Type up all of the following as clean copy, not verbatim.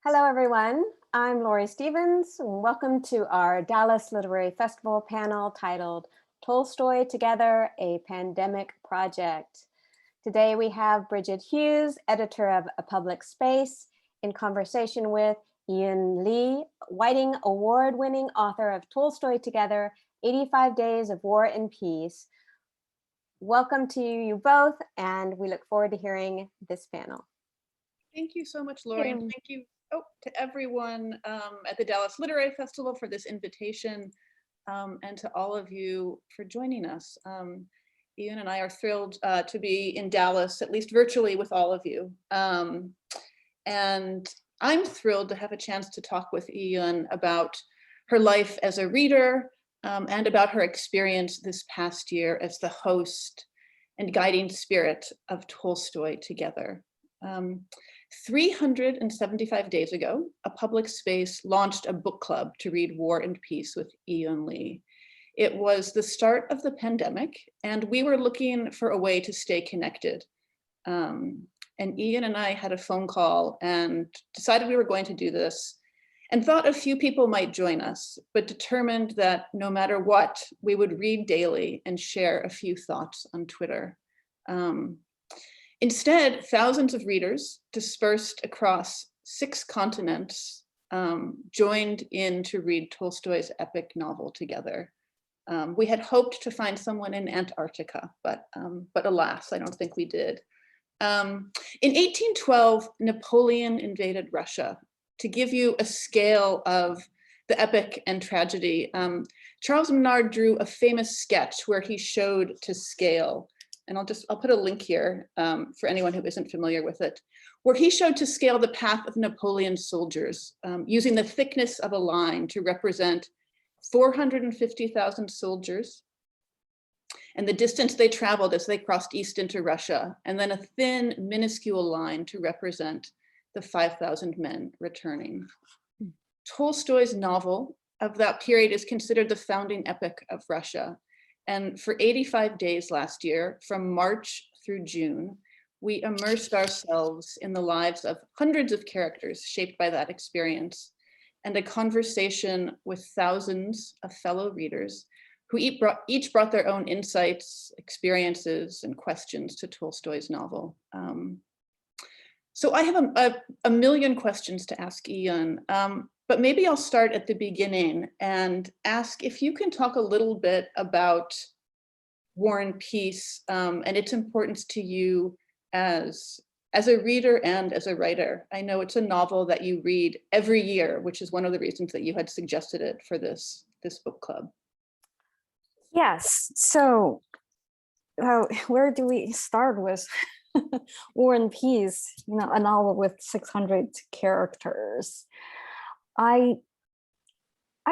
Hello, everyone. I'm Lori Stevens. Welcome to our Dallas Literary Festival panel titled Tolstoy Together, a Pandemic Project. Today we have Brigid Hughes, editor of A Public Space, in conversation with Yiyun Li, Whiting Award-winning author of Tolstoy Together, 85 Days of War and Peace. Welcome to you both, and we look forward to hearing this panel. Thank you so much, Lori, and thank you to everyone at the Dallas Literary Festival for this invitation, and to all of you for joining us. Yiyun and I are thrilled to be in Dallas, at least virtually, with all of you. And I'm thrilled to have a chance to talk with Yiyun about her life as a reader and about her experience this past year as the host and guiding spirit of Tolstoy Together. 375 days ago, A Public Space launched a book club to read War and Peace with Yiyun Li. It was the start of the pandemic, and we were looking for a way to stay connected. And Yiyun and I had a phone call and decided we were going to do this, and thought a few people might join us, but determined that no matter what, we would read daily and share a few thoughts on Twitter. Instead, thousands of readers dispersed across 6 continents joined in to read Tolstoy's epic novel together. We had hoped to find someone in Antarctica, but alas, I don't think we did. In 1812, Napoleon invaded Russia. To give you a scale of the epic and tragedy, Charles Menard drew a famous sketch where he showed to scale, and I'll put a link here for anyone who isn't familiar with it, where he showed to scale the path of Napoleon's soldiers using the thickness of a line to represent 450,000 soldiers and the distance they traveled as they crossed east into Russia, and then a thin, minuscule line to represent the 5,000 men returning. Tolstoy's novel of that period is considered the founding epic of Russia. And for 85 days last year, from March through June, we immersed ourselves in the lives of hundreds of characters shaped by that experience, and a conversation with thousands of fellow readers who each brought their own insights, experiences, and questions to Tolstoy's novel. So I have a million questions to ask Yiyun, but maybe I'll start at the beginning and ask if you can talk a little bit about War and Peace and its importance to you as a reader and as a writer. I know it's a novel that you read every year, which is one of the reasons that you had suggested it for this book club. Yes, so where do we start with War and Peace, a novel with 600 characters? I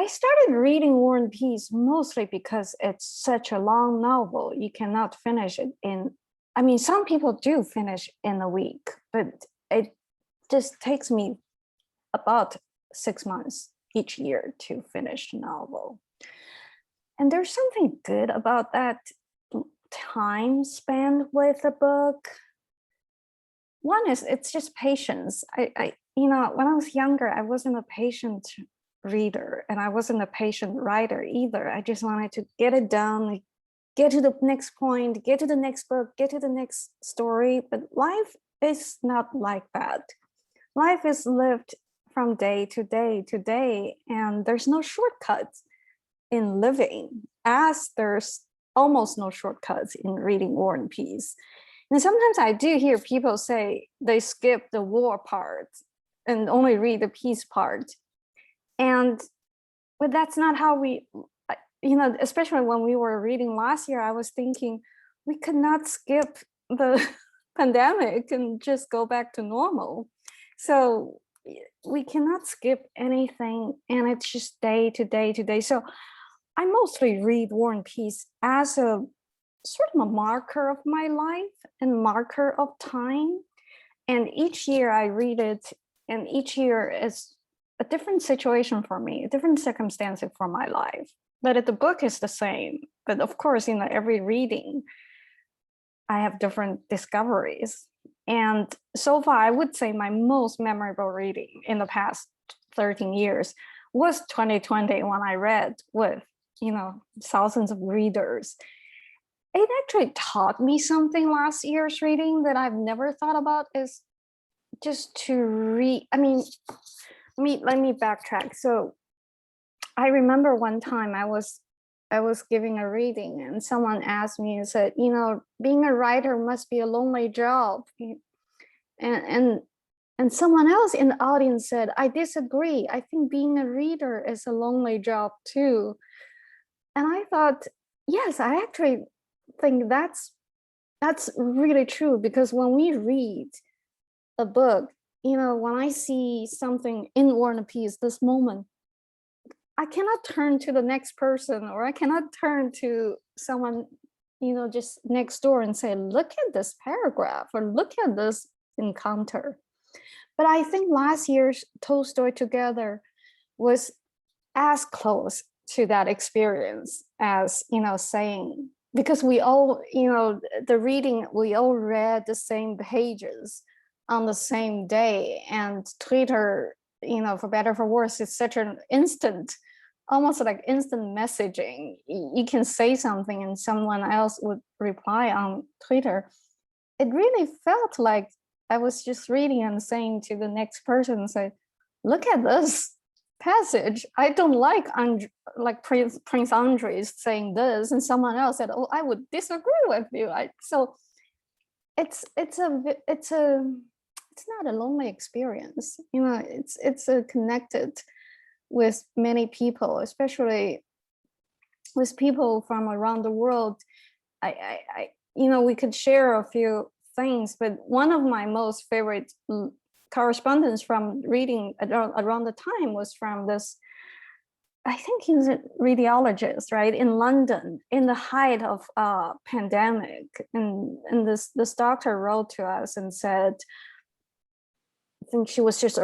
started reading War and Peace mostly because it's such a long novel. You cannot finish it some people do finish in a week, but it just takes me about 6 months each year to finish the novel. And there's something good about that time spent with a book. One is it's just patience. When I was younger, I wasn't a patient reader and I wasn't a patient writer either. I just wanted to get it done, get to the next point, get to the next book, get to the next story. But life is not like that. Life is lived from day to day to day, and there's no shortcuts in living, as there's almost no shortcuts in reading War and Peace. And sometimes I do hear people say they skip the war part and only read the peace part. But that's not how we, especially when we were reading last year, I was thinking we could not skip the pandemic and just go back to normal. So we cannot skip anything, and it's just day to day to day. So I mostly read War and Peace as a sort of a marker of my life and marker of time. And each year I read it, and each year is a different situation for me, a different circumstance for my life. But the book is the same. But of course, every reading, I have different discoveries. And so far, I would say my most memorable reading in the past 13 years was 2020, when I read with, thousands of readers. It actually taught me something last year's reading that I've never thought about, is just to read. I mean, let me backtrack. So I remember one time I was giving a reading, and someone asked me and said, being a writer must be a lonely job. And someone else in the audience said, I disagree. I think being a reader is a lonely job too. And I thought, yes, I actually think that's really true, because when we read a book, when I see something in War and Peace, this moment, I cannot turn to the next person, or I cannot turn to someone, just next door and say, look at this paragraph, or look at this encounter. But I think last year's Tolstoy Together was as close to that experience as, saying, because we all, the reading, we all read the same pages on the same day, and Twitter, for better or for worse, it's such an instant, almost like instant messaging. You can say something and someone else would reply on Twitter. It really felt like I was just reading and saying to the next person, say, look at this passage. I don't like Prince Andres saying this, and someone else said, oh, I would disagree with you. So it's not a lonely experience. It's connected with many people, especially with people from around the world. We could share a few things, but one of my most favorite correspondence from reading around the time was from this, I think he was a radiologist, right, in London, in the height of pandemic, and this doctor wrote to us and said, I think she was just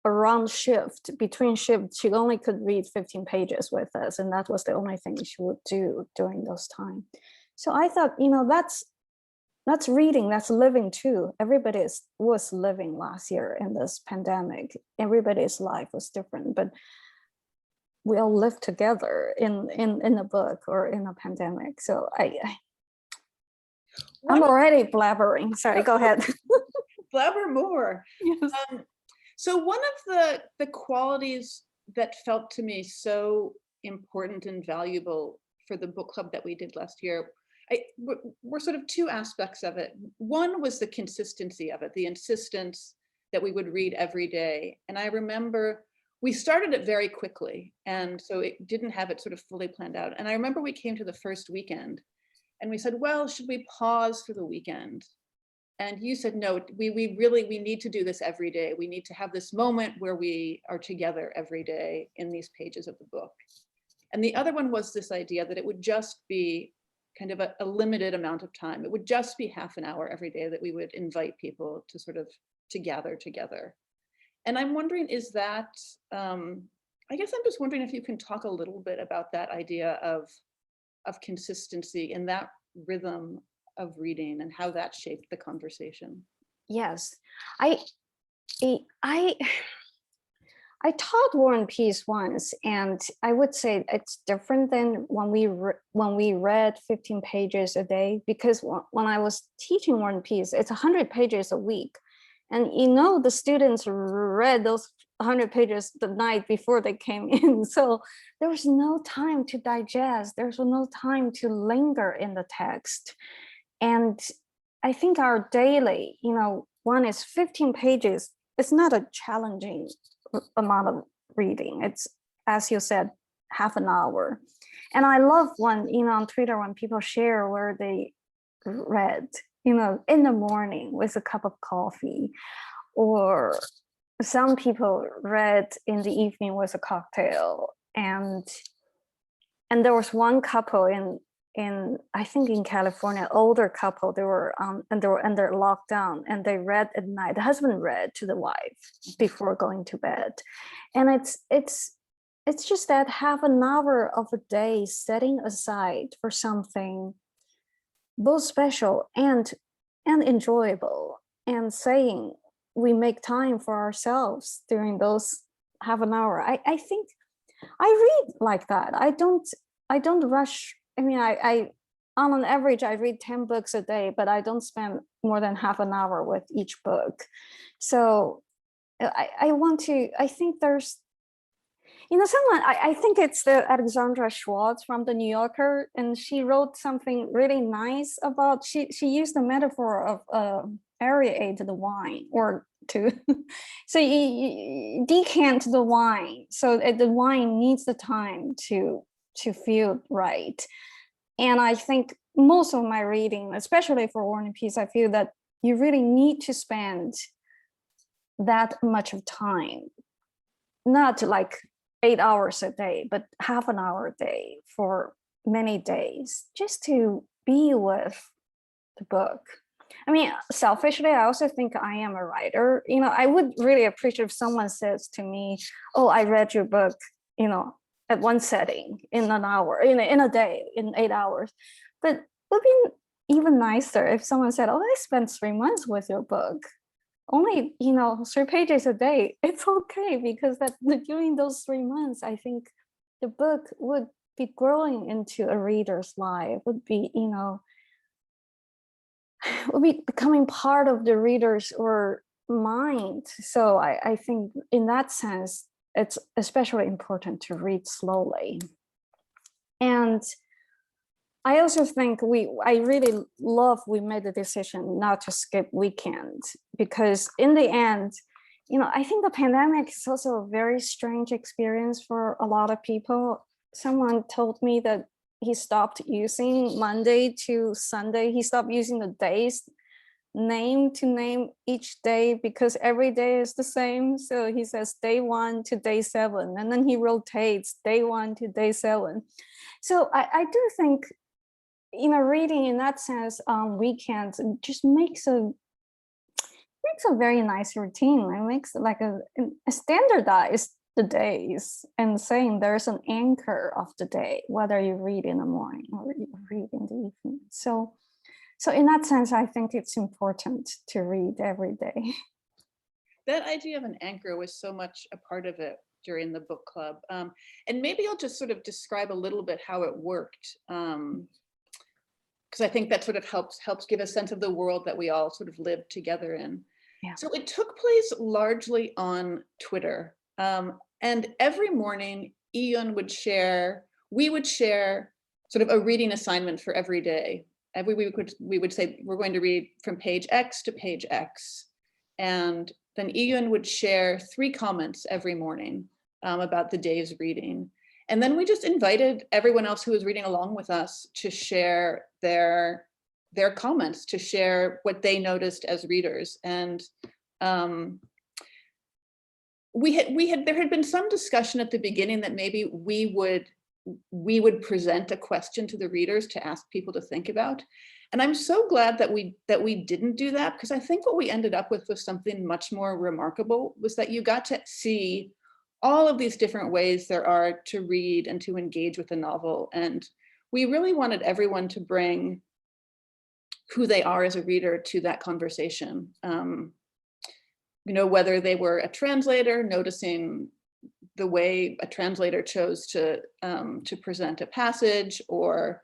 around shift, between shifts, she only could read 15 pages with us, and that was the only thing she would do during those times. So I thought, that's reading, that's living too. Everybody was living last year in this pandemic. Everybody's life was different, but we all lived together in a book or in a pandemic. So I'm already blabbering. Sorry, go ahead. Blabber more. Yes. So one of the qualities that felt to me so important and valuable for the book club that we did last year were sort of two aspects of it. One was the consistency of it, the insistence that we would read every day. And I remember we started it very quickly, and so it didn't have it sort of fully planned out. And I remember we came to the first weekend and we said, well, should we pause for the weekend? And you said, no, we need to do this every day. We need to have this moment where we are together every day in these pages of the book. And the other one was this idea that it would just be kind of a limited amount of time. It would just be half an hour every day that we would invite people to sort of to gather together. And I'm wondering, is that, I guess I'm just wondering if you can talk a little bit about that idea of consistency and that rhythm of reading and how that shaped the conversation. Yes, I taught War and Peace once, and I would say it's different than when we read 15 pages a day, because when I was teaching War and Peace, it's 100 pages a week. And the students read those 100 pages the night before they came in. So there was no time to digest. There was no time to linger in the text. And I think our daily, one is 15 pages. It's not a challenging amount of reading. It's, as you said, half an hour. And I love when, on Twitter, when people share where they read, in the morning with a cup of coffee, or some people read in the evening with a cocktail. And there was one couple in I think in California, older couple, they were under lockdown, and they read at night. The husband read to the wife before going to bed. And it's just that half an hour of a day setting aside for something both special and enjoyable. and saying we make time for ourselves during those half an hour. I think I read like that. I don't rush. I mean, I on an average I read 10 books a day, but I don't spend more than half an hour with each book. So I think there's, someone, I think it's the Alexandra Schwartz from the New Yorker, and she wrote something really nice about, she used the metaphor of aerate the wine, or to, so you decant the wine, so the wine needs the time to feel right. And I think most of my reading, especially for War and Peace, I feel that you really need to spend that much of time, not like 8 hours a day, but half an hour a day for many days, just to be with the book. I mean, selfishly, I also think I am a writer. I would really appreciate if someone says to me, "Oh, I read your book, at one setting in an hour, in a day, in 8 hours." But it would be even nicer if someone said, "Oh, I spent 3 months with your book. Only 3 pages a day." It's okay, because that during those 3 months, I think the book would be growing into a reader's life, would be would be becoming part of the reader's or mind. So I think in that sense, it's especially important to read slowly. And I also think I really love we made the decision not to skip weekend, because in the end, I think the pandemic is also a very strange experience for a lot of people. Someone told me that he stopped using Monday to Sunday. He stopped using the days name to name each day, because every day is the same. So he says day 1 to day 7, and then he rotates day 1 to day 7. So I do think, reading in that sense on weekends just makes a very nice routine. It makes like a standardized the days, and saying there's an anchor of the day, whether you read in the morning or you read in the evening. So in that sense, I think it's important to read every day. That idea of an anchor was so much a part of it during the book club. And maybe I'll just sort of describe a little bit how it worked, because I think that sort of helps give a sense of the world that we all sort of live together in. Yeah. So it took place largely on Twitter. And every morning, Yiyun would share, we would share sort of a reading assignment for every day. We would say, we're going to read from page X to page X. And then Yiyun would share 3 comments every morning about the day's reading. And then we just invited everyone else who was reading along with us to share their comments, to share what they noticed as readers. And there had been some discussion at the beginning that maybe we would present a question to the readers to ask people to think about. And I'm so glad that we didn't do that, because I think what we ended up with was something much more remarkable, was that you got to see all of these different ways there are to read and to engage with a novel. And we really wanted everyone to bring who they are as a reader to that conversation. Whether they were a translator, noticing the way a translator chose to present a passage, or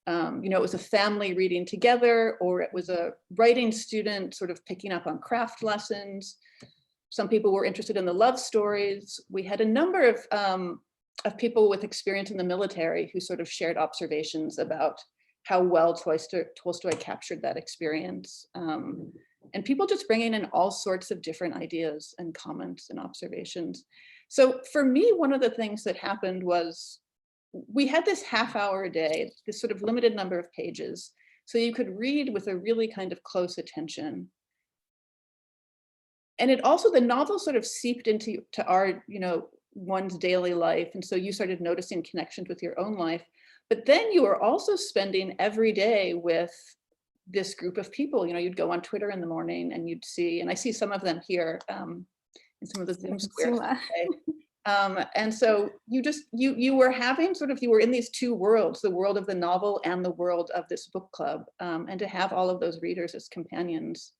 it was a family reading together, or it was a writing student sort of picking up on craft lessons. Some people were interested in the love stories. We had a number of people with experience in the military who sort of shared observations about how well Tolstoy captured that experience. And people just bringing in all sorts of different ideas and comments and observations. So for me, one of the things that happened was we had this half hour a day, this sort of limited number of pages, so you could read with a really kind of close attention. And it also, the novel sort of seeped into our, one's daily life. And so you started noticing connections with your own life. But then you were also spending every day with this group of people. You'd go on Twitter in the morning and you'd see, and I see some of them here in some of the Zoom squares today. And so you were having you were in these 2 worlds, the world of the novel and the world of this book club. And to have all of those readers as companions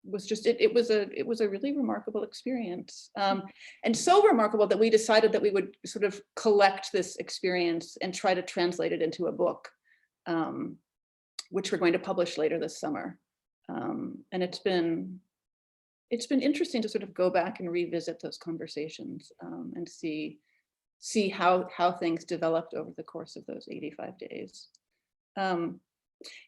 was just, it was a really remarkable experience. And so remarkable that we decided that we would sort of collect this experience and try to translate it into a book, which we're going to publish later this summer. And it's been interesting to sort of go back and revisit those conversations, and see how things developed over the course of those 85 days.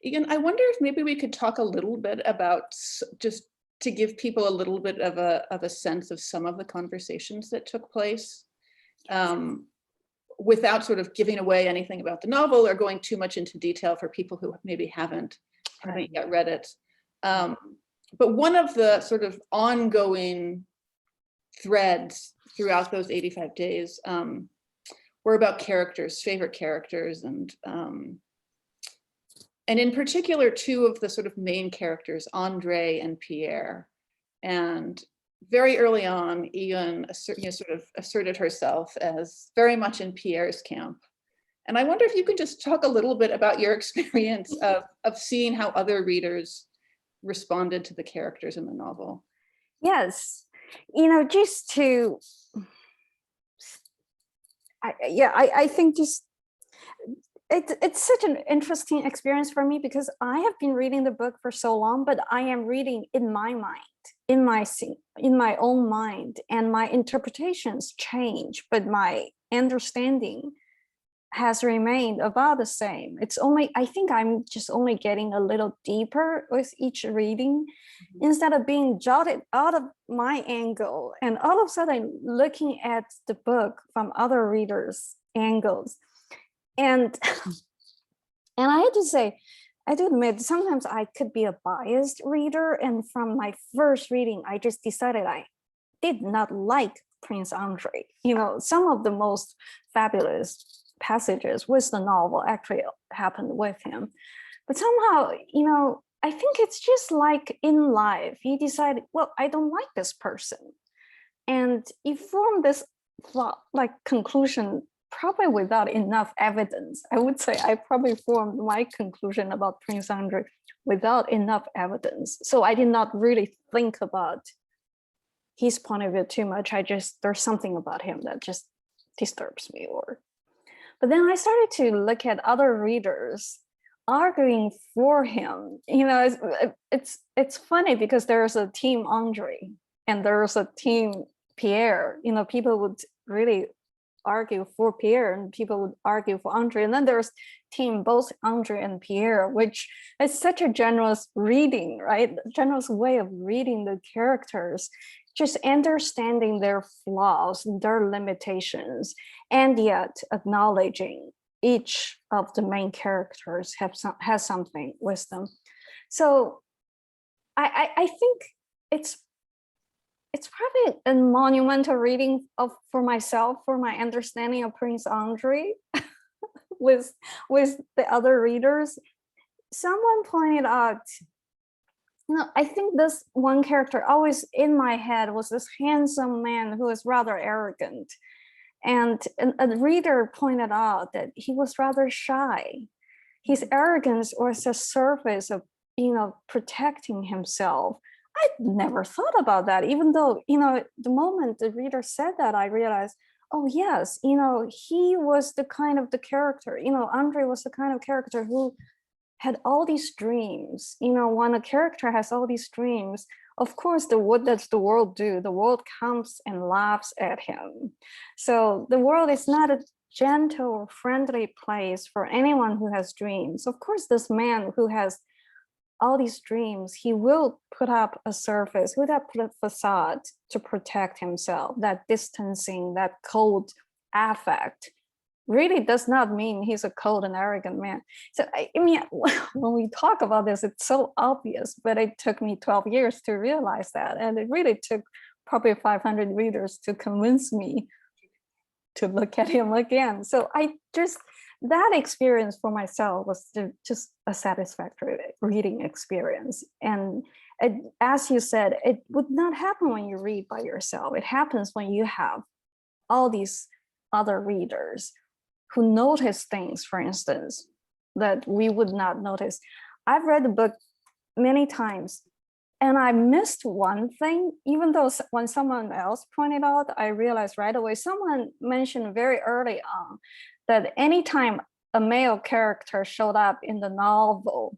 Yiyun, I wonder if maybe we could talk a little bit about, just to give people a little bit of a sense of some of the conversations that took place, without sort of giving away anything about the novel or going too much into detail for people who maybe haven't yet read it. But one of the sort of ongoing threads throughout those 85 days were about characters, favorite characters, and in particular, two of the sort of main characters, Andre and Pierre. And very early on, Yiyun sort of asserted herself as very much in Pierre's camp. And I wonder if you could just talk a little bit about your experience of seeing how other readers responded to the characters in the novel. Yes, just to, I think just, it's such an interesting experience for me, because I have been reading the book for so long, but I am reading in my mind, in my own mind, and my interpretations change, but my understanding has remained about the same. It's only, I think I'm just only getting a little deeper with each reading, instead of being jotted out of my angle and all of a sudden looking at the book from other readers' angles. And I had to say, I do admit, sometimes I could be a biased reader. And from my first reading, I just decided I did not like Prince Andre. Some of the most fabulous passages with the novel actually happened with him. But somehow, I think it's just like in life, you decide, well, I don't like this person. And you form this conclusion probably without enough evidence. I would say I probably formed my conclusion about Prince Andre without enough evidence. So I did not really think about his point of view too much. There's something about him that just disturbs me. But then I started to look at other readers arguing for him. It's funny, because there's a team Andre and there's a team Pierre. People would really argue for Pierre and people would argue for Andre. And then there's team both Andre and Pierre, which is such a generous reading, right? Generous way of reading the characters, just understanding their flaws, their limitations, and yet acknowledging each of the main characters has something with them. So I think it's probably a monumental reading for myself, for my understanding of Prince Andre with the other readers. Someone pointed out, I think this one character always in my head was this handsome man who was rather arrogant. And a reader pointed out that he was rather shy. His arrogance was a surface of, protecting himself. I never thought about that, even though, the moment the reader said that, I realized, oh yes, he was the kind of the character, Andre was the kind of character who had all these dreams. When a character has all these dreams, of course, what does the world do? The world comes and laughs at him. So the world is not a gentle or friendly place for anyone who has dreams. Of course, this man who has all these dreams, he will put up a surface, put up a facade to protect himself. That distancing, that cold affect really does not mean he's a cold and arrogant man. So I mean, when we talk about this, it's so obvious, but it took me 12 years to realize that. And it really took probably 500 readers to convince me to look at him again. So that experience for myself was just a satisfactory reading experience. And as you said, it would not happen when you read by yourself. It happens when you have all these other readers who notice things, for instance, that we would not notice. I've read the book many times. And I missed one thing, even though when someone else pointed out, I realized right away. Someone mentioned very early on that anytime a male character showed up in the novel,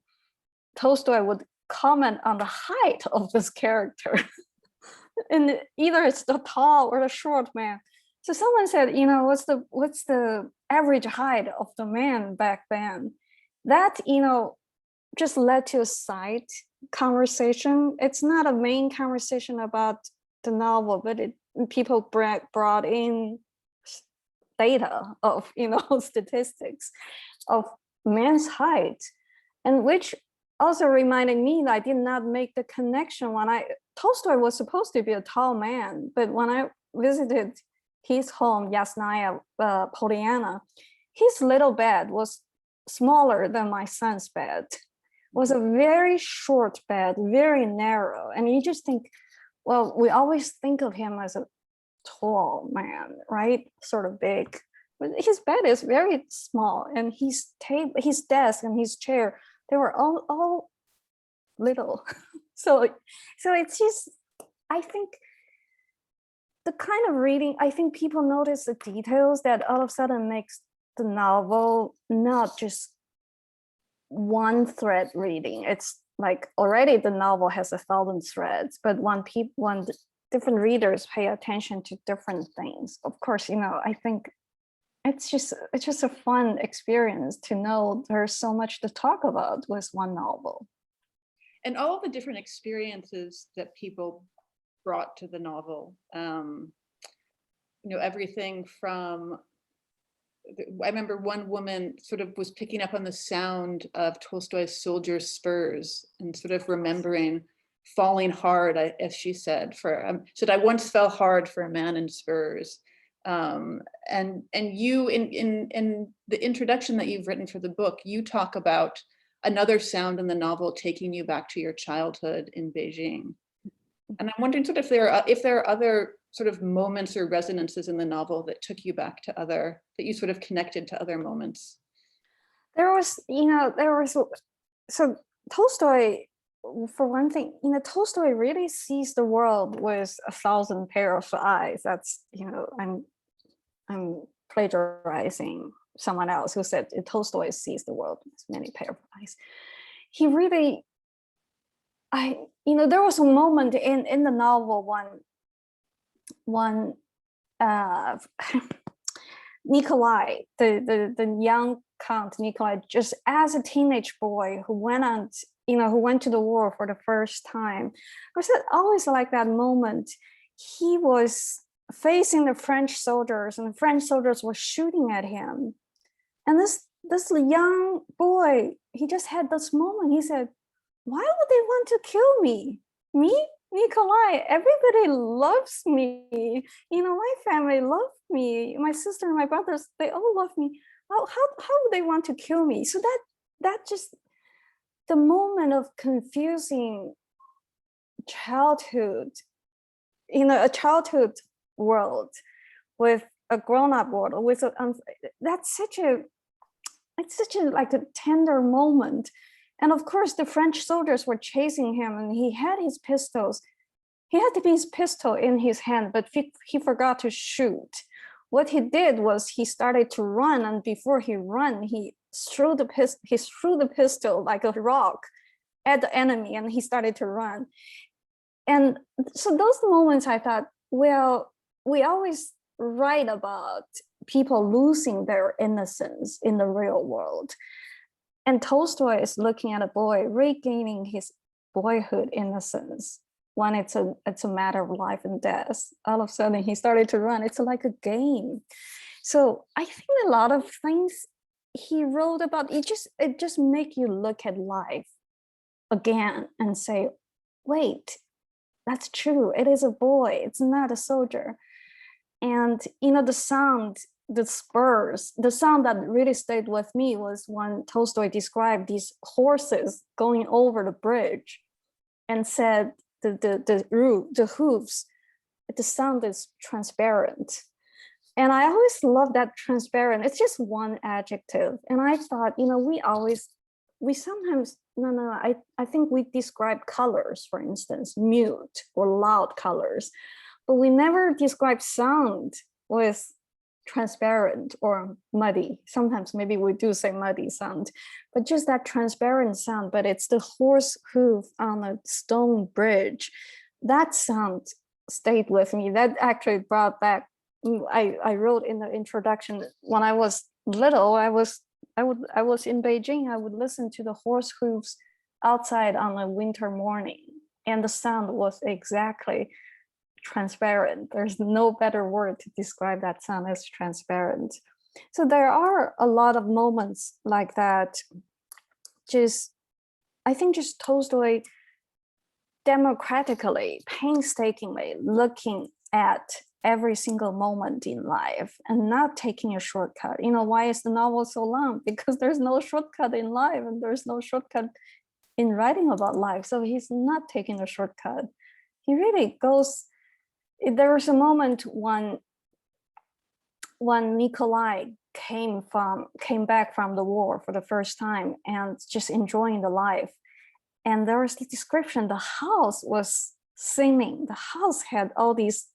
Tolstoy would comment on the height of this character. And either it's the tall or the short man. So someone said, what's the average height of the man back then? That, just led to a side conversation. It's not a main conversation about the novel, but people brought in data of, statistics of men's height, and which also reminded me that I did not make the connection Tolstoy was supposed to be a tall man, but when I visited his home, Yasnaya Polyana, his little bed was smaller than my son's bed. Was a very short bed, very narrow. And you just think, well, we always think of him as a tall man, right? Sort of big. But his bed is very small, and his desk and his chair, they were all little. So it's just, I think the kind of reading, I think people notice the details that all of a sudden makes the novel not just one thread reading. It's like already the novel has 1,000 threads, but when different readers pay attention to different things, of course, I think it's just a fun experience to know there's so much to talk about with one novel. And all of the different experiences that people brought to the novel, everything from, I remember one woman sort of was picking up on the sound of Tolstoy's soldiers' spurs and sort of remembering falling hard, as she said, said, I once fell hard for a man in spurs. And you, in the introduction that you've written for the book, you talk about another sound in the novel taking you back to your childhood in Beijing. And I'm wondering sort of if there are other sort of moments or resonances in the novel that took you back to that you sort of connected to other moments. So Tolstoy, for one thing, Tolstoy really sees the world with 1,000 pair of eyes. That's, I'm plagiarizing someone else who said Tolstoy sees the world with many pair of eyes. He really, there was a moment in the novel when Nikolai, the young Count Nikolai, just as a teenage boy who went to the war for the first time, was it always like that moment? He was facing the French soldiers, and the French soldiers were shooting at him. And this young boy, he just had this moment. He said, why would they want to kill me? Me? Nikolai, everybody loves me. My family loves me. My sister and my brothers, they all love me. How would they want to kill me? So that just, the moment of confusing childhood, a childhood world with a grown-up world, with that's such a like a tender moment. And of course, the French soldiers were chasing him, and he had his pistols. He had his pistol in his hand, but he forgot to shoot. What he did was he started to run, and before he ran, he threw the pistol like a rock at the enemy, and he started to run. And so those moments, I thought, well, we always write about people losing their innocence in the real world. And Tolstoy is looking at a boy regaining his boyhood innocence when it's a matter of life and death. All of a sudden he started to run. It's like a game. So I think a lot of things he wrote about, it just make you look at life again and say, wait, that's true. It is a boy. It's not a soldier. And the sound, the spurs, the sound that really stayed with me was when Tolstoy described these horses going over the bridge and said the hooves, the sound is transparent. And I always love that transparent. It's just one adjective. And I thought, we sometimes no. I think we describe colors, for instance, mute or loud colors, but we never describe sound with transparent or muddy. Sometimes maybe we do say muddy sound, but just that transparent sound, but it's the horse hoof on a stone bridge. That sound stayed with me. That actually brought back, I wrote in the introduction, when I was little, I was in Beijing, I would listen to the horse hooves outside on a winter morning, and the sound was exactly transparent. There's no better word to describe that sound as transparent. So there are a lot of moments like that. I think just Tolstoy democratically, painstakingly looking at every single moment in life and not taking a shortcut. Why is the novel so long? Because there's no shortcut in life, and there's no shortcut in writing about life. So he's not taking a shortcut. He really goes. There was a moment when Nikolai came back from the war for the first time and just enjoying the life. And there was the description, the house was singing. The house had all these,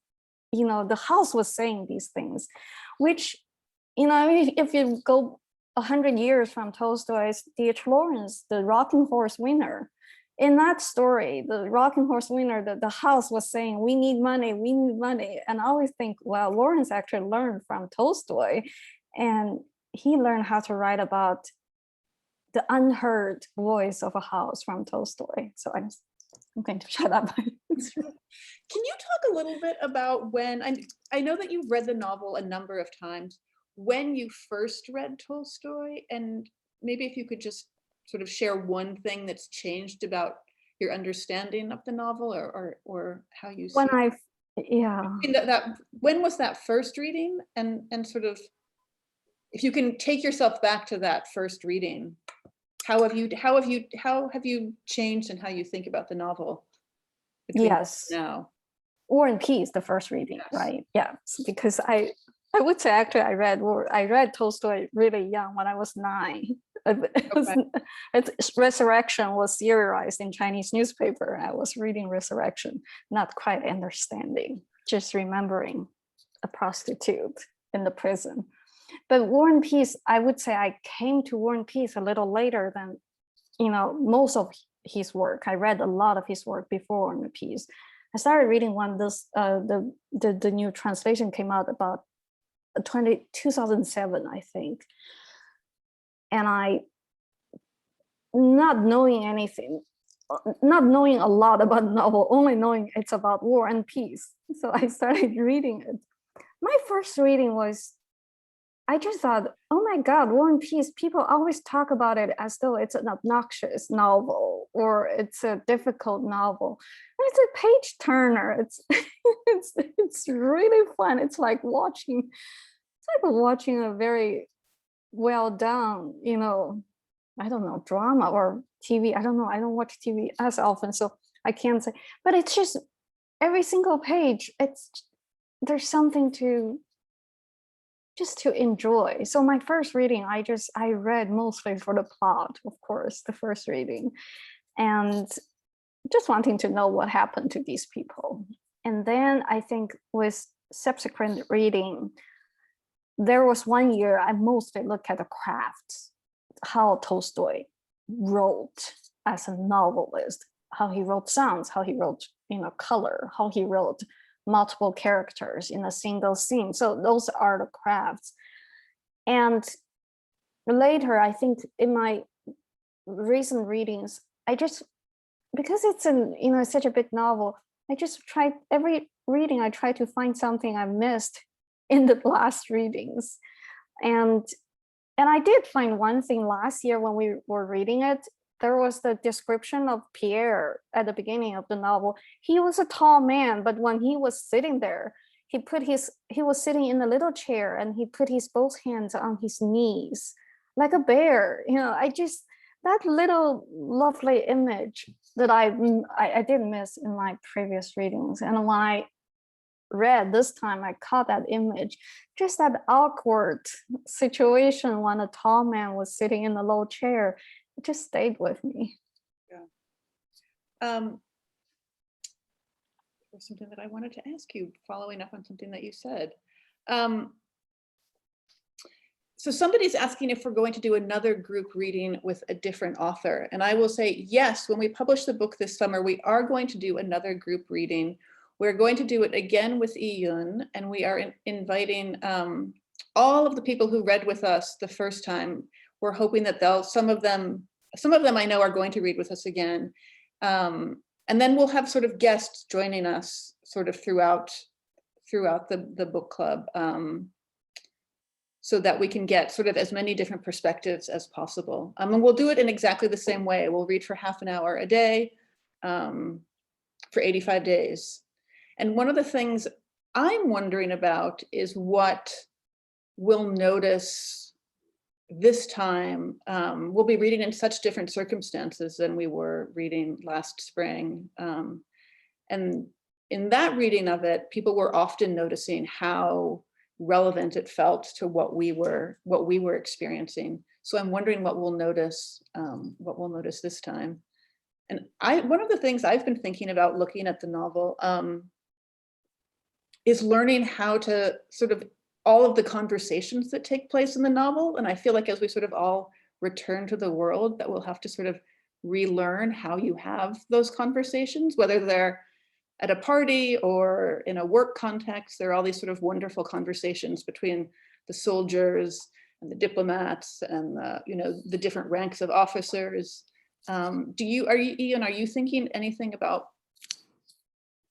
the house was saying these things, which, if you go 100 years from Tolstoy's D.H. Lawrence, the Rocking Horse Winner, in that story, the Rocking Horse Winner, the house was saying, we need money, we need money. And I always think, well, Lawrence actually learned from Tolstoy, and he learned how to write about the unheard voice of a house from Tolstoy. So I'm going to shut up. Can you talk a little bit about when, I know that you've read the novel a number of times, when you first read Tolstoy, and maybe if you could just sort of share one thing that's changed about your understanding of the novel, or how you see when was that first reading, and sort of, if you can take yourself back to that first reading, how have you changed in how you think about the novel? Yes. Now, War and Peace, the first reading, yes. Right? Yeah, because I would say actually I read Tolstoy really young, when I was 9. Resurrection was serialized in Chinese newspaper. I was reading Resurrection, not quite understanding, just remembering a prostitute in the prison. But War and Peace, I would say I came to War and Peace a little later than, most of his work. I read a lot of his work before War and Peace. I started reading when the new translation came out about 2007, I think. And I, not knowing a lot about the novel, only knowing it's about war and peace. So I started reading it. My first reading was, I just thought, oh my God, War and Peace, people always talk about it as though it's an obnoxious novel or it's a difficult novel. And it's a page turner. It's it's really fun. It's like watching a very well done, I don't know, drama or TV. I don't know. I don't watch TV as often, so I can't say. But it's just every single page, there's something to enjoy. So my first reading, I read mostly for the plot, of course, the first reading, and just wanting to know what happened to these people. And then I think with subsequent reading, there was one year I mostly looked at the craft, how Tolstoy wrote as a novelist, how he wrote sounds, how he wrote, color, how he wrote multiple characters in a single scene. So those are the crafts. And later, I think in my recent readings, because it's such a big novel, I just tried, every reading, I try to find something I missed in the last readings. And I did find one thing last year when we were reading it. There was the description of Pierre at the beginning of the novel. He was a tall man, but when he was sitting there, he was sitting in a little chair and he put his both hands on his knees like a bear. That little lovely image that I did miss in my previous readings. And when I read this time, I caught that image, just that awkward situation when a tall man was sitting in a low chair. It just stayed with me. there's something that I wanted to ask you, following up on something that you said. So somebody's asking if we're going to do another group reading with a different author. And I will say, yes, when we publish the book this summer, we are going to do another group reading. We're going to do it again with Yiyun, and we are inviting all of the people who read with us the first time. We're hoping that some of them I know are going to read with us again. And then we'll have sort of guests joining us sort of throughout the book club, so that we can get sort of as many different perspectives as possible. And we'll do it in exactly the same way. We'll read for half an hour a day for 85 days. And one of the things I'm wondering about is what we'll notice this time. We'll be reading in such different circumstances than we were reading last spring. And in that reading of it, people were often noticing how relevant it felt to what we were experiencing. So I'm wondering what we'll notice this time. And one of the things I've been thinking about looking at the novel is learning how to sort of all of the conversations that take place in the novel. And I feel like as we sort of all return to the world, that we'll have to sort of relearn how you have those conversations, whether they're at a party or in a work context. There are all these sort of wonderful conversations between the soldiers and the diplomats and the different ranks of officers. Yiyun, are you thinking anything about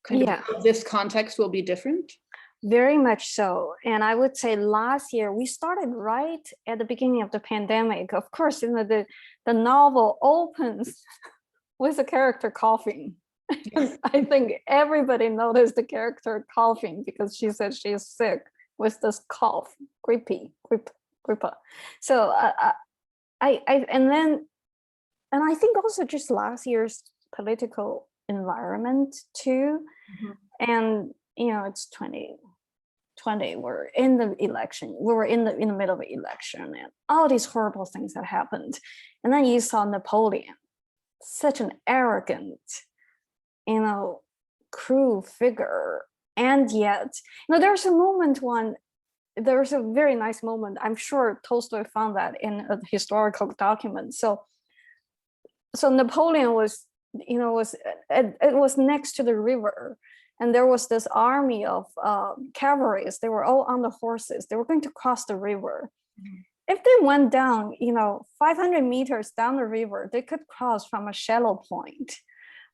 kind of how this context will be different? Very much so. And I would say last year, we started right at the beginning of the pandemic. Of course, the novel opens with a character coughing. Yes. I think everybody noticed the character coughing because she said she is sick with this cough, grippa. So I think also just last year's political environment too. Mm-hmm. And it's 2020. We're in the election. We were in the middle of the election, and all these horrible things that happened. And then you saw Napoleon, such an arrogant, cruel figure. And yet, there's a very nice moment. I'm sure Tolstoy found that in a historical document. So Napoleon was next to the river, and there was this army of cavalries. They were all on the horses. They were going to cross the river. Mm-hmm. If they went down, 500 meters down the river, they could cross from a shallow point.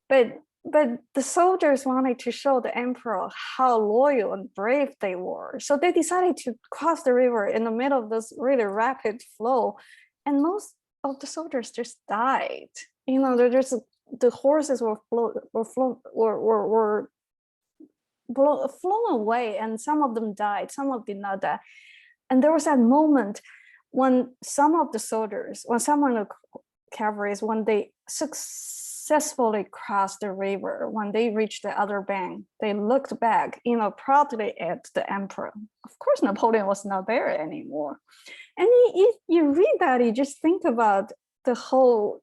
But the soldiers wanted to show the emperor how loyal and brave they were. So they decided to cross the river in the middle of this really rapid flow. And most of the soldiers just died. The horses were flown away, and some of them died, some of them did not die. And there was that moment when some of the cavalries, when they successfully crossed the river, when they reached the other bank, they looked back, proudly at the emperor. Of course, Napoleon was not there anymore. And you read that, you just think about the whole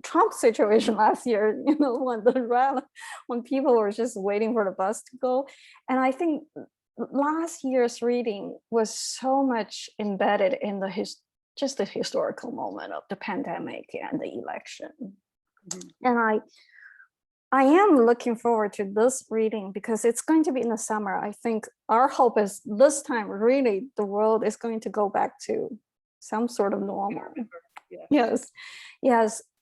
Trump situation last year, when people were just waiting for the bus to go. And I think last year's reading was so much embedded in the historical moment of the pandemic and the election. Mm-hmm. And I am looking forward to this reading because it's going to be in the summer. I think our hope is this time really the world is going to go back to some sort of normal. Yes.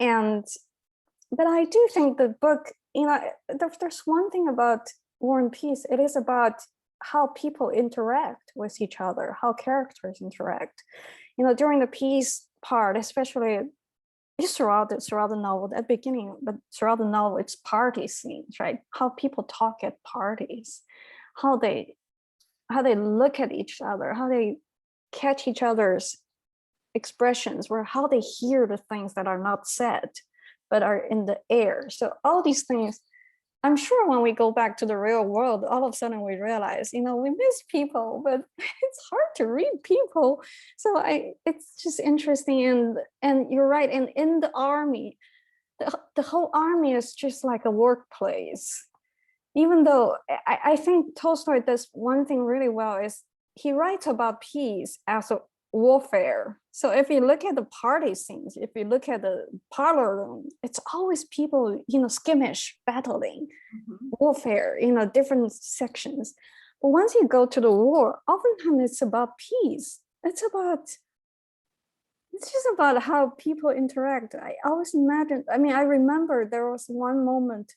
But I do think the book, there's one thing about War and Peace. It is about how people interact with each other, how characters interact. During the peace part, especially throughout the novel, at the beginning, but throughout the novel, it's party scenes, right? How people talk at parties, how they look at each other, how they catch each other's expressions, or how they hear the things that are not said but are in the air. So all these things, I'm sure when we go back to the real world, all of a sudden we realize, we miss people, but it's hard to read people. So it's just interesting. And you're right. And in the army, the whole army is just like a workplace. Even though I think Tolstoy does one thing really well is he writes about peace as a warfare. So if you look at the party scenes, if you look at the parlor room, it's always people, skirmish, battling, warfare, different sections. But once you go to the war, oftentimes it's about peace. It's just about how people interact. I always imagine, I remember there was one moment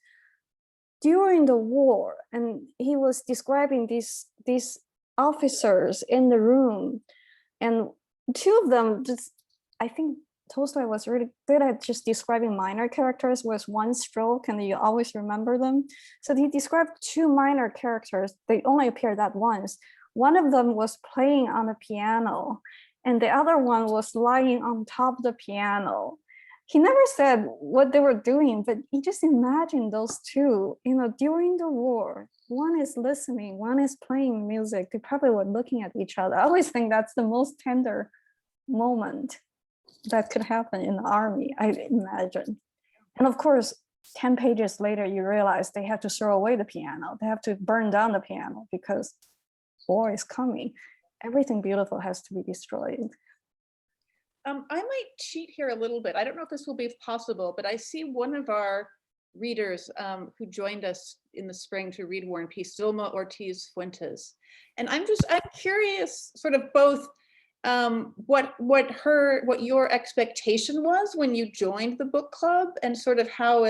during the war, and he was describing these officers in the room, and two of them I think Tolstoy was really good at just describing minor characters with one stroke, and you always remember them. So he described two minor characters. They only appeared that once. One of them was playing on the piano, and the other one was lying on top of the piano. He never said what they were doing, but he just imagined those two, during the war. One is listening, one is playing music. They probably were looking at each other. I always think that's the most tender moment that could happen in the army, I imagine. And of course, 10 pages later, you realize they have to throw away the piano. They have to burn down the piano because war is coming. Everything beautiful has to be destroyed. I might cheat here a little bit. I don't know if this will be possible, but I see one of our readers who joined us in the spring to read War and Peace, Zulma Ortiz Fuentes. And I'm curious, sort of both what your expectation was when you joined the book club, and sort of how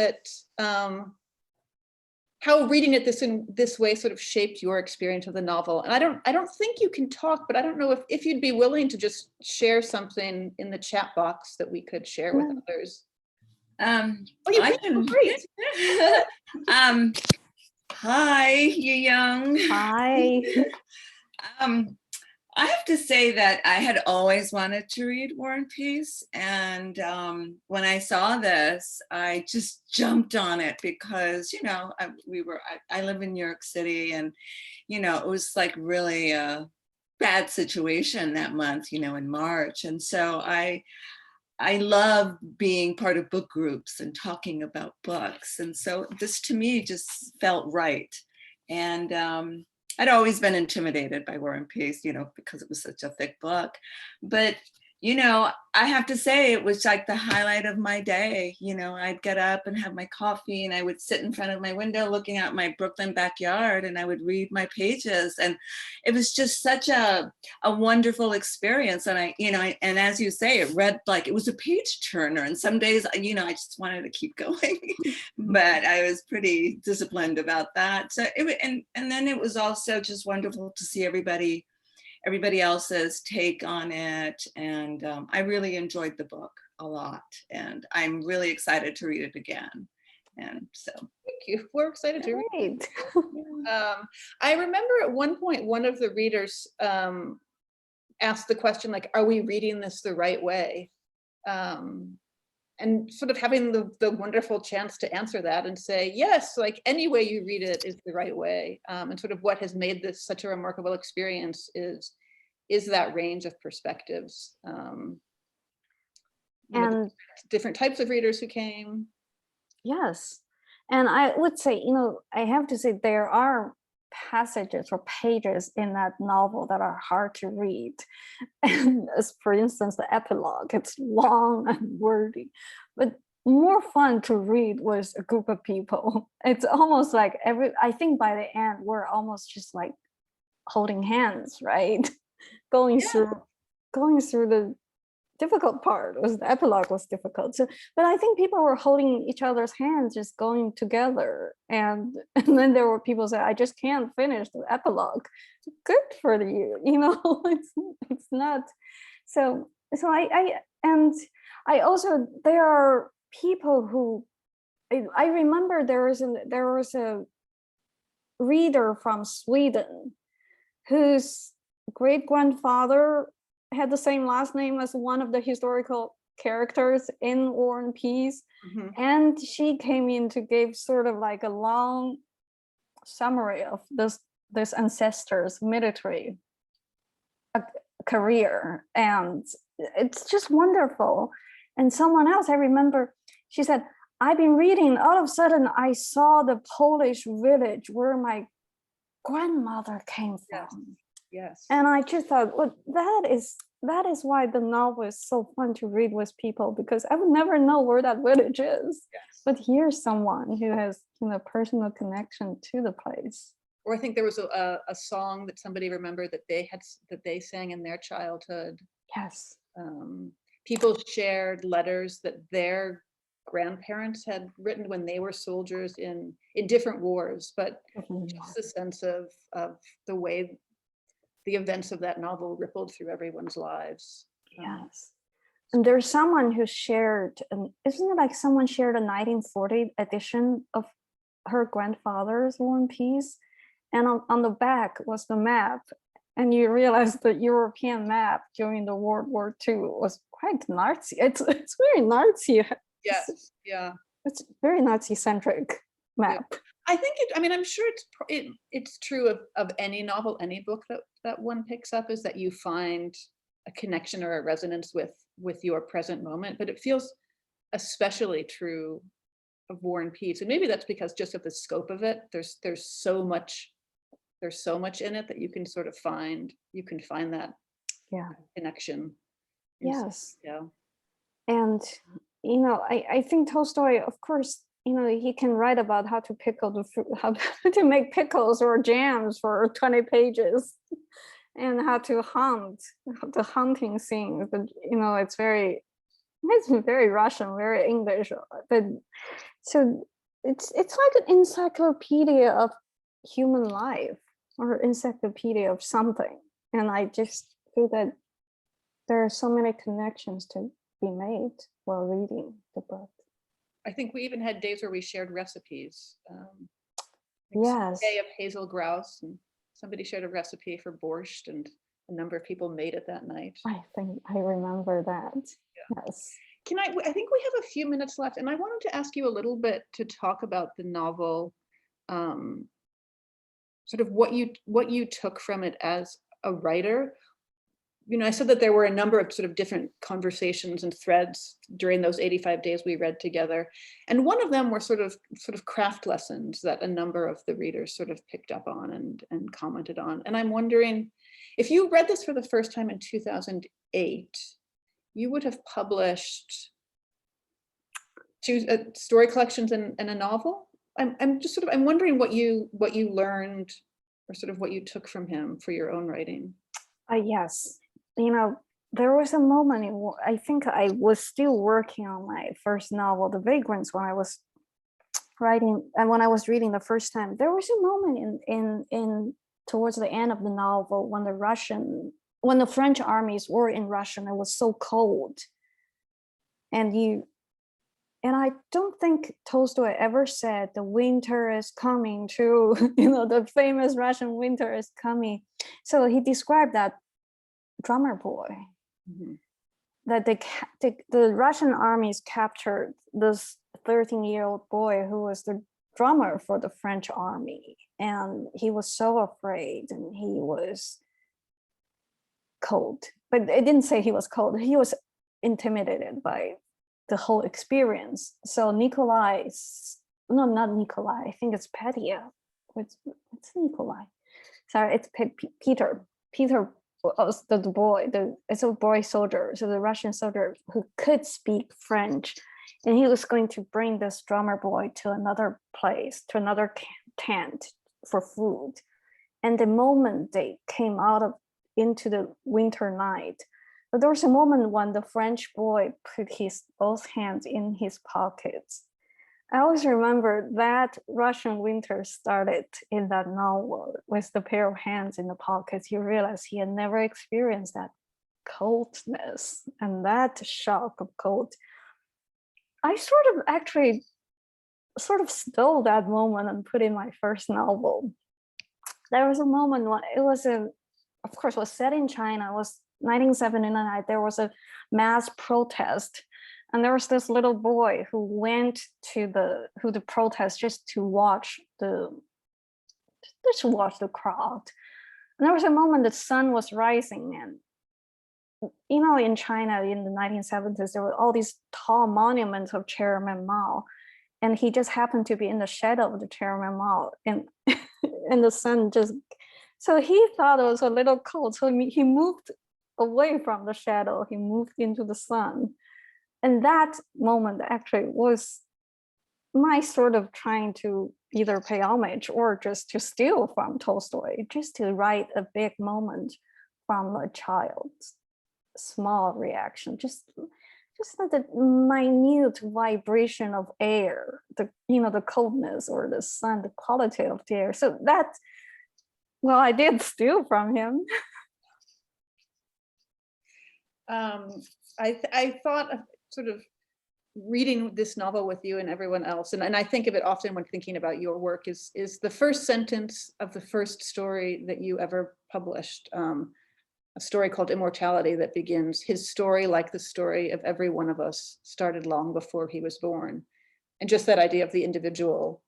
reading it this way sort of shaped your experience of the novel. And I don't think you can talk, but I don't know if you'd be willing to just share something in the chat box that we could share with others. Great. Hi, Yiyun. Hi. I have to say that I had always wanted to read War and Peace, and when I saw this, I just jumped on it because I live in New York City, and it was like really a bad situation that month, in March, and so I love being part of book groups and talking about books, and so this to me just felt right. And I'd always been intimidated by War and Peace, because it was such a thick book. But, I have to say it was like the highlight of my day. I'd get up and have my coffee, and I would sit in front of my window looking out my Brooklyn backyard, and I would read my pages. And it was just such a wonderful experience. And and as you say, it read like it was a page turner. And some days, I just wanted to keep going, but I was pretty disciplined about that. So and then it was also just wonderful to see everybody else's take on it. And I really enjoyed the book a lot. And I'm really excited to read it again. And so. Thank you. We're excited to read it. I remember at one point, one of the readers asked the question, like, are we reading this the right way? And sort of having the wonderful chance to answer that and say, yes, like any way you read it is the right way. And sort of what has made this such a remarkable experience is that range of perspectives. And different types of readers who came. Yes. And I would say, I have to say there are passages or pages in that novel that are hard to read. And as for instance, the epilogue, it's long and wordy, but more fun to read was a group of people. It's almost like I think by the end, we're almost just like holding hands, right? Going through the difficult part. Was the epilogue was difficult. So, but I think people were holding each other's hands, just going together. And then there were people say, I just can't finish the epilogue. Good for you, it's not. So I also, there are people who, I remember there was a reader from Sweden whose great-grandfather had the same last name as one of the historical characters in War and Peace. Mm-hmm. And she came in to give sort of like a long summary of this ancestor's military career. And it's just wonderful. And someone else, I remember, she said, I've been reading, all of a sudden I saw the Polish village where my grandmother came from. Yes. And I just thought, well, that is why the novel is so fun to read with people, because I would never know where that village is. Yes. But here's someone who has, personal connection to the place. Or I think there was a song that somebody remembered that they sang in their childhood. Yes. People shared letters that their grandparents had written when they were soldiers in different wars, but just the sense of the way the events of that novel rippled through everyone's lives. Yes. And there's someone who shared, isn't it like someone shared a 1940 edition of her grandfather's War and Peace? And on the back was the map. And you realize the European map during the World War II was quite Nazi. It's very Nazi. Yes, yeah. It's very Nazi-centric map. Yeah. I think I'm sure it's true of any novel, any book that one picks up, is that you find a connection or a resonance with your present moment. But it feels especially true of War and Peace. And maybe that's because just of the scope of it, there's so much in it that you can sort of find that connection. Yes. Yeah. And I think Tolstoy, of course, he can write about how to pickle the fruit, how to make pickles or jams for 20 pages, and how to hunt, the hunting scenes. But it's very Russian, very English. But so it's like an encyclopedia of human life, or encyclopedia of something. And I just feel that there are so many connections to be made while reading the book. I think we even had days where we shared recipes. Yes. A day of hazel grouse, and somebody shared a recipe for borscht, and a number of people made it that night. I think I remember that. Yeah. Yes. I think we have a few minutes left, and I wanted to ask you a little bit to talk about the novel, sort of what you took from it as a writer. I said that there were a number of sort of different conversations and threads during those 85 days we read together. And one of them were sort of craft lessons that a number of the readers sort of picked up on and commented on. And I'm wondering, if you read this for the first time in 2008, you would have published two story collections and a novel. I'm wondering what you learned, or sort of what you took from him for your own writing. Yes. There was a moment I think I was still working on my first novel, The Vagrants, when I was writing, and when I was reading the first time. There was a moment in towards the end of the novel when the French armies were in Russia, and it was so cold. And I don't think Tolstoy ever said the winter is coming to, the famous Russian winter is coming. So he described that drummer boy, that the Russian armies captured this 13-year-old boy who was the drummer for the French army. And he was so afraid, and he was cold. But it didn't say he was cold. He was intimidated by the whole experience. So not Nikolai, I think it's Petya. What's Nikolai? Sorry, it's Peter. Peter was the boy, it's a boy soldier, so the Russian soldier who could speak French. And he was going to bring this drummer boy to another place, to another tent for food. And the moment they came into the winter night, but there was a moment when the French boy put both hands in his pockets. I always remember that Russian winter started in that novel with the pair of hands in the pockets. You realize he had never experienced that coldness and that shock of cold. I sort of stole that moment and put in my first novel. There was a moment when it was set in China. It was 1979. There was a mass protest, and there was this little boy who went to the protest just to watch the crowd. And there was a moment the sun was rising, and in China in the 1970s, there were all these tall monuments of Chairman Mao. and he just happened to be in the shadow of the chairman Mao, and and the sun just, so he thought it was a little cold, so he moved away from the shadow, he moved into the sun. And that moment actually was my sort of trying to either pay homage or just to steal from Tolstoy, just to write a big moment from a child's small reaction, just the minute vibration of air, the coldness or the sun, the quality of the air. So that, well, I did steal from him. I thought of sort of reading this novel with you and everyone else, and I think of it often when thinking about your work, is the first sentence of the first story that you ever published, a story called Immortality, that begins, "His story, like the story of every one of us, started long before he was born." And just that idea of the individual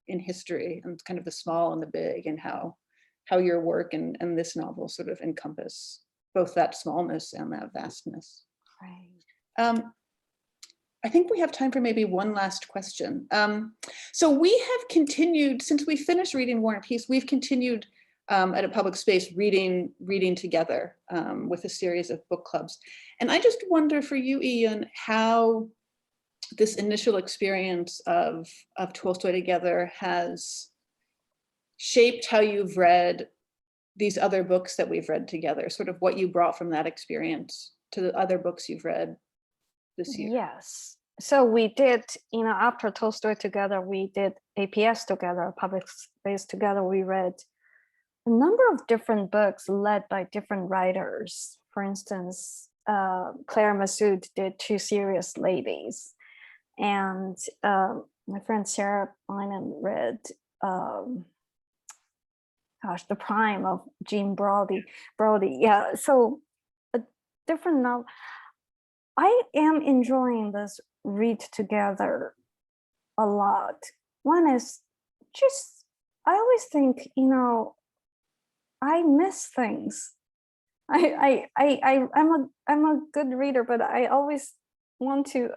in history, and kind of the small and the big, and how your work and this novel sort of encompass both that smallness and that vastness. Right. I think we have time for maybe one last question. So we have continued, since we finished reading War and Peace, we've continued at a public space reading together with a series of book clubs. And I just wonder for you, Yiyun, how this initial experience of Tolstoy Together has shaped how you've read these other books that we've read together, sort of what you brought from that experience to the other books you've read this year. Yes. So we did, after Tolstoy Together, we did APS together, public space together. We read a number of different books led by different writers. For instance, Claire Massoud did Two Serious Ladies. And my friend Sarah Bynum read, The Prime of Jean Brody. Yeah, so a different novel. I am enjoying this read together a lot. One is just, I always think, I miss things. I'm a good reader, but I always want to,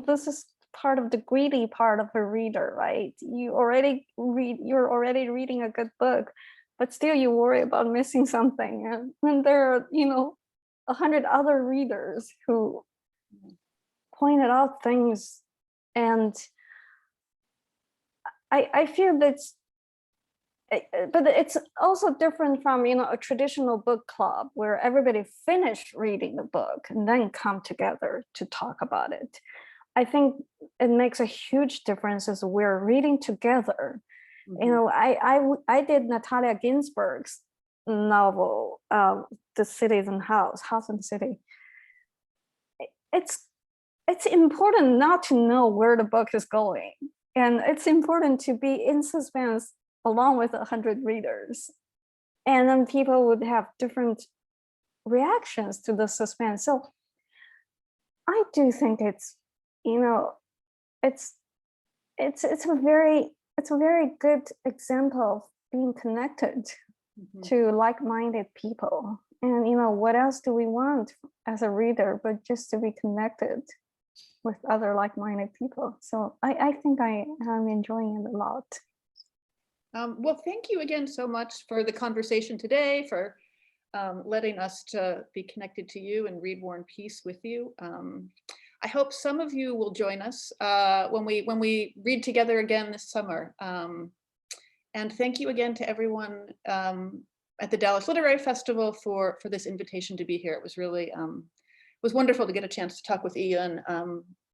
this is part of the greedy part of a reader, right? You're already reading a good book, but still you worry about missing something. And there are, 100 other readers who pointed out things, and I feel that's, but it's also different from a traditional book club where everybody finish reading the book and then come together to talk about it. I think it makes a huge difference as we're reading together. Mm-hmm. I did Natalia Ginsburg's novel, The Cities and House and City. It's important not to know where the book is going, and it's important to be in suspense along with 100 readers, and then people would have different reactions to the suspense. So I do think it's a very good example of being connected mm-hmm. to like-minded people. And what else do we want as a reader but just to be connected with other like-minded people? So I think I am enjoying it a lot. Well, thank you again so much for the conversation today, for letting us to be connected to you and read War and Peace with you. I hope some of you will join us when we read together again this summer. And thank you again to everyone at the Dallas Literary Festival for this invitation to be here. It was really was wonderful to get a chance to talk with Yiyun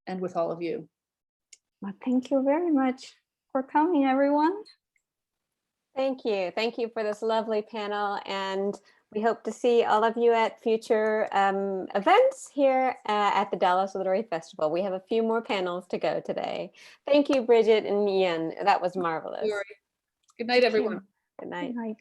and with all of you. Well, thank you very much for coming, everyone. Thank you. Thank you for this lovely panel, and we hope to see all of you at future events here at the Dallas Literary Festival. We have a few more panels to go today. Thank you, Brigid and Yiyun. That was marvelous. Good night, everyone. Good night. Good night.